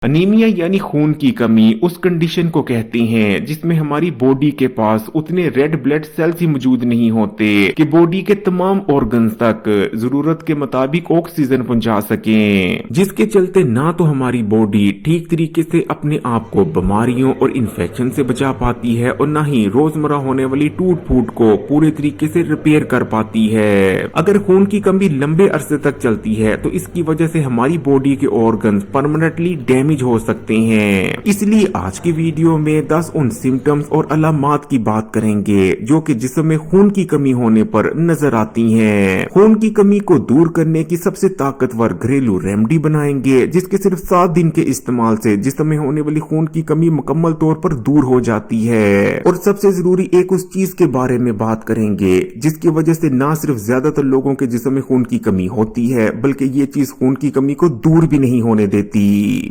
Anaemia यानी खून की कमी उस कंडीशन को कहते हैं जिसमें हमारी बॉडी के पास उतने रेड ब्लड सेल्स ही मौजूद नहीं होते कि बॉडी के तमाम ऑर्गन्स तक जरूरत के मुताबिक ऑक्सीजन पहुंचा सकें, जिसके चलते ना तो हमारी बॉडी ठीक तरीके से अपने आप को बीमारियों और इन्फेक्शन से बचा पाती है और ना ही रोजमर्रा होने वाली टूट फूट को पूरे तरीके से रिपेयर कर पाती है। अगर खून की कमी लंबे अरसे तक चलती है तो इसकी वजह से हमारी बॉडी के ऑर्गन्स परमानेंटली डैमेज हो सकते हैं। इसलिए आज की वीडियो में 10 उन सिम्टम्स और अलामात की बात करेंगे जो कि जिस्म में खून की कमी होने पर नजर आती हैं। खून की कमी को दूर करने की सबसे ताकतवर घरेलू रेमेडी बनाएंगे जिसके सिर्फ 7 दिन के इस्तेमाल से जिस्म में होने वाली खून की कमी मुकम्मल तौर पर दूर हो जाती है। और सबसे जरूरी एक उस चीज के बारे में बात करेंगे जिसकी वजह से न सिर्फ ज्यादातर लोगों के जिस्म में खून की कमी होती है बल्कि ये चीज खून की कमी को दूर भी नहीं होने देती।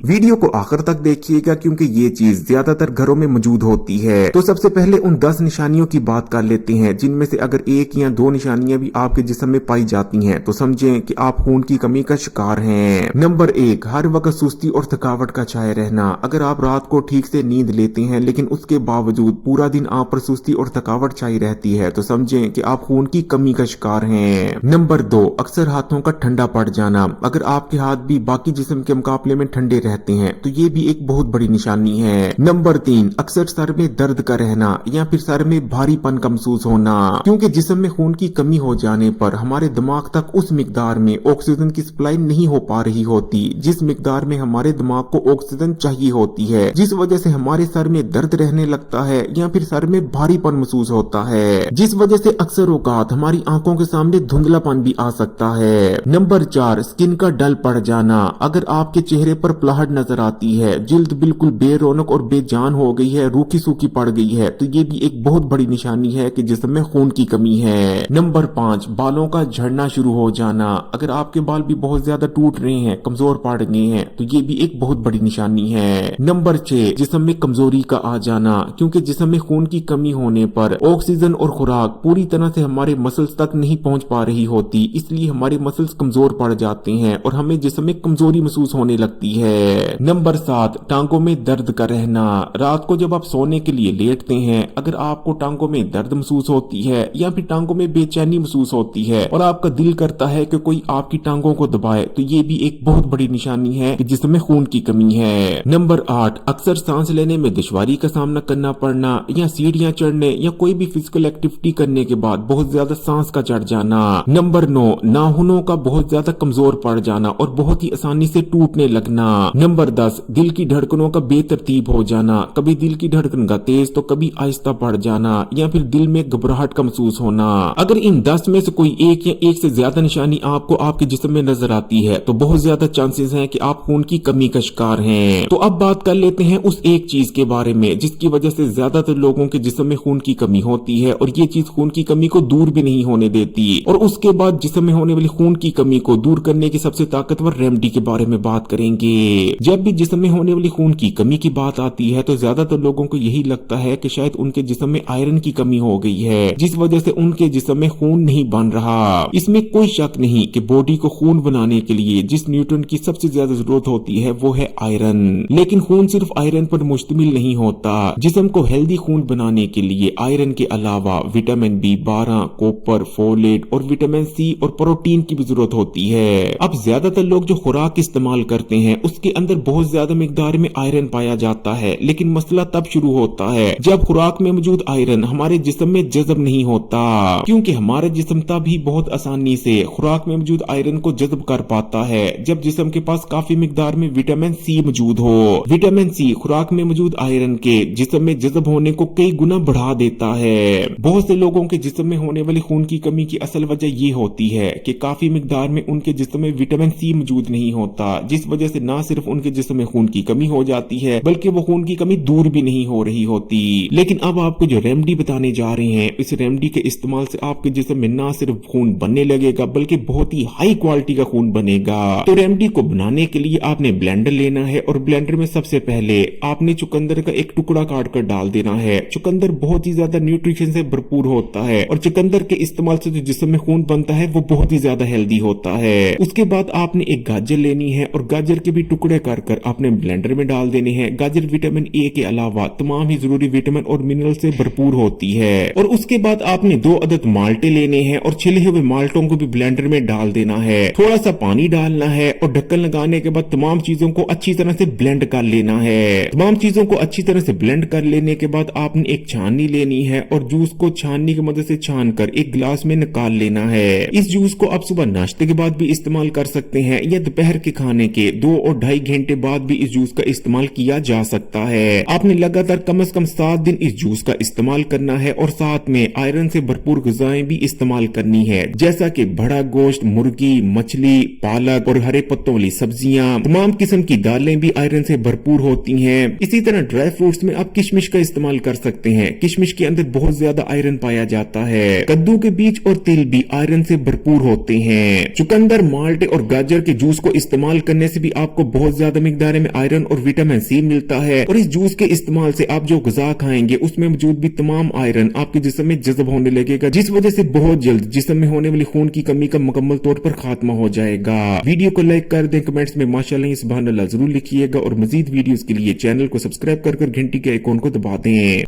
वीडियो को आखिर तक देखिएगा क्योंकि ये चीज ज्यादातर घरों में मौजूद होती है। तो सबसे पहले उन 10 निशानियों की बात कर लेते हैं जिनमें से अगर एक या 2 निशानियां भी आपके जिस्म में पाई जाती हैं तो समझें कि आप खून की कमी का शिकार हैं। नंबर 1, हर वक्त सुस्ती और थकावट का छाए रहना। अगर आप रात को ठीक से नींद लेते हैं लेकिन उसके बावजूद पूरा दिन आप पर सुस्ती और थकावट छाई रहती है तो समझें कि आप खून की कमी का शिकार हैं। नंबर 2, अक्सर हाथों का ठंडा पड़ जाना। अगर आपके हाथ भी बाकी जिस्म के मुकाबले में ठंडे रहते हैं तो ये भी एक बहुत बड़ी निशानी है। नंबर 3, अक्सर सर में दर्द का रहना या फिर सर में भारीपन का महसूस होना, क्योंकि जिस्म में खून की कमी हो जाने पर हमारे दिमाग तक उस मिकदार में ऑक्सीजन की सप्लाई नहीं हो पा रही होती जिस मिकदार में हमारे दिमाग को ऑक्सीजन चाहिए होती है, जिस वजह से हमारे सर में दर्द रहने लगता है या फिर सर में भारीपन महसूस होता है, जिस वजह से अक्सर औकात हमारी आंखों के सामने धुंधलापन भी आ सकता है। नंबर 4, स्किन का डल पड़ जाना। अगर आपके चेहरे पर पलहट नजर आती है, जिल्द बिल्कुल बेरौनक और बेजान हो गई है, रूखी सूखी पड़ गई है तो ये भी एक बहुत बड़ी निशानी है कि जिस्म में खून की कमी है। नंबर 5, बालों का झड़ना शुरू हो जाना। अगर आपके बाल भी बहुत ज्यादा टूट रहे हैं, कमजोर पड़ गए हैं तो ये भी एक बहुत बड़ी निशानी है। नंबर 6, जिस्म में कमजोरी का आ जाना, क्योंकि जिस्म में खून की कमी होने पर ऑक्सीजन और खुराक पूरी तरह से हमारे मसल्स तक नहीं पहुंच पा रही होती, इसलिए हमारे मसल्स कमजोर पड़ जाते हैं और हमें जिस्म में कमजोरी महसूस होने लगती है। नंबर 7, टांगों में दर्द का रहना। रात को जब आप सोने के लिए लेटते हैं, अगर आपको टांगों में दर्द महसूस होती है या फिर टांगों में बेचैनी महसूस होती है और आपका दिल करता है कि कोई आपकी टांगों को दबाए तो ये भी एक बहुत बड़ी निशानी है कि जिसमें खून की कमी है। नंबर 8, अक्सर सांस लेने में दुश्वारी का सामना करना पड़ना या सीढ़ियां चढ़ने या कोई भी फिजिकल एक्टिविटी करने के बाद बहुत ज्यादा सांस का चढ़ जाना। नंबर 9, नाखूनों का बहुत ज्यादा कमजोर पड़ जाना और बहुत ही आसानी से टूटने लगना। नंबर 10, दिल की धड़कनों का बेतरतीब हो जाना। कभी दिल की धड़कन का तेज तो कभी आहिस्ता पड़ जाना या फिर दिल में घबराहट का महसूस होना। अगर इन 10 में से कोई एक या एक से ज्यादा निशानी आपको आपके जिस्म में नजर आती है तो बहुत ज्यादा चांसेस हैं कि आप खून की कमी का शिकार हैं। तो अब बात कर लेते हैं उस एक चीज के बारे में जिसकी वजह से ज्यादातर लोगों के जिस्म में खून की कमी होती है और ये चीज खून की कमी को दूर भी नहीं होने देती। और उसके बाद जिस्म में होने वाली खून की कमी को दूर करने की सबसे ताकतवर रेमेडी के बारे में बात करेंगे। जब भी जिस्म में होने वाली खून की कमी की बात आती है तो ज्यादातर लोगों को यही लगता है कि शायद उनके जिस्म में आयरन की कमी हो गई है जिस वजह से उनके जिस्म में खून नहीं बन रहा। इसमें कोई शक नहीं कि बॉडी को खून बनाने के लिए जिस न्यूट्रिएंट की सबसे ज्यादा जरूरत होती है वो है आयरन। लेकिन खून सिर्फ आयरन पर मुश्तमिल नहीं होता। जिस्म को हेल्दी खून बनाने के लिए आयरन के अलावा विटामिन B12, कॉपर, फोलेट और विटामिन C और प्रोटीन की भी जरूरत होती है। अब ज्यादातर लोग जो खुराक इस्तेमाल करते हैं उसके अंदर बहुत ज्यादा मिकदार में आयरन पाया जाता है, लेकिन मसला तब शुरू होता है जब खुराक में मौजूद आयरन हमारे जिस्म में जज्ब नहीं होता, क्योंकि हमारा जिस्म तब ही बहुत आसानी से खुराक में मौजूद आयरन को जज्ब कर पाता है जब जिस्म के पास काफी मिकदार में विटामिन C मौजूद हो। विटामिन C खुराक में मौजूद आयरन के जिस्म में जज्ब होने को कई गुना बढ़ा देता है। बहुत से लोगों के जिस्म में होने वाली खून की कमी की असल वजह ये होती है कि काफी मिकदार में उनके जिस्म में विटामिन C मौजूद नहीं होता, जिस वजह से न सिर्फ उनके जिस्म में खून की कमी हो जाती है बल्कि वो खून की कमी दूर भी नहीं हो रही होती। लेकिन अब आपको जो रेमेडी बताने जा रहे हैं इस रेमेडी के इस्तेमाल से आपके जिस्म में न सिर्फ खून बनने लगेगा बल्कि बहुत ही हाई क्वालिटी का खून बनेगा। तो रेमेडी को बनाने के लिए आपने ब्लेंडर लेना है और ब्लेंडर में सबसे पहले आपने चुकंदर का एक टुकड़ा काट कर डाल देना है। चुकंदर बहुत ही ज्यादा न्यूट्रिशन से भरपूर होता है और चुकंदर के इस्तेमाल से जो जिस्म में खून बनता है वो बहुत ही ज्यादा हेल्दी होता है। उसके बाद आपने एक गाजर लेनी है और गाजर के भी टुकड़े कर कर आपने ब्लेंडर में डाल देने हैं। गाजर विटामिन ए के अलावा तमाम ही जरूरी विटामिन और मिनरल से भरपूर होती है। और उसके बाद आपने 2 अदद माल्टे लेने हैं और छिले हुए माल्टों को भी ब्लेंडर में डाल देना है। थोड़ा सा पानी डालना है और ढक्कन लगाने के बाद तमाम चीजों को अच्छी तरह से ब्लेंड कर लेना है। तमाम चीजों को अच्छी तरह से ब्लेंड कर लेने के बाद आपने एक छाननी लेनी है और जूस को छाननी की मदद से छान कर एक गिलास में निकाल लेना है। इस जूस को आप सुबह नाश्ते के बाद भी इस्तेमाल कर सकते हैं या दोपहर के खाने के 2 और 2.5 घंटे बाद भी इस जूस का इस्तेमाल किया जा सकता है। आपने लगातार कम से कम 7 दिन इस जूस का इस्तेमाल करना है और साथ में आयरन से भरपूर गुज़ाएं भी इस्तेमाल करनी है, जैसा कि बड़ा गोश्त, मुर्गी, मछली, पालक और हरे पत्तों वाली सब्जियां। तमाम किस्म की दालें भी आयरन से भरपूर होती हैं। इसी तरह ड्राई फ्रूट्स में आप किशमिश का इस्तेमाल कर सकते हैं। किशमिश के अंदर बहुत ज्यादा आयरन पाया जाता है। कद्दू के बीज और तिल भी आयरन से भरपूर होते हैं। चुकंदर, माल्टे और गाजर के जूस को इस्तेमाल करने से भी आपको बहुत ज्यादा मिकदार में आयरन और विटामिन सी मिलता है। और इस जूस के इस्तेमाल से आप जो ग़िज़ा खाएंगे उसमें मौजूद भी तमाम आयरन आपके जिस्म में जज़ब होने लगेगा, जिस वजह से बहुत जल्द जिस्म में होने वाली खून की कमी का मुकम्मल तौर पर खात्मा हो जाएगा। वीडियो को लाइक कर दें, कमेंट्स में माशाअल्लाह सुभान अल्लाह जरूर लिखिएगा और मजीद वीडियोस के लिए चैनल को सब्सक्राइब कर घंटी के आइकॉन को दबा दें।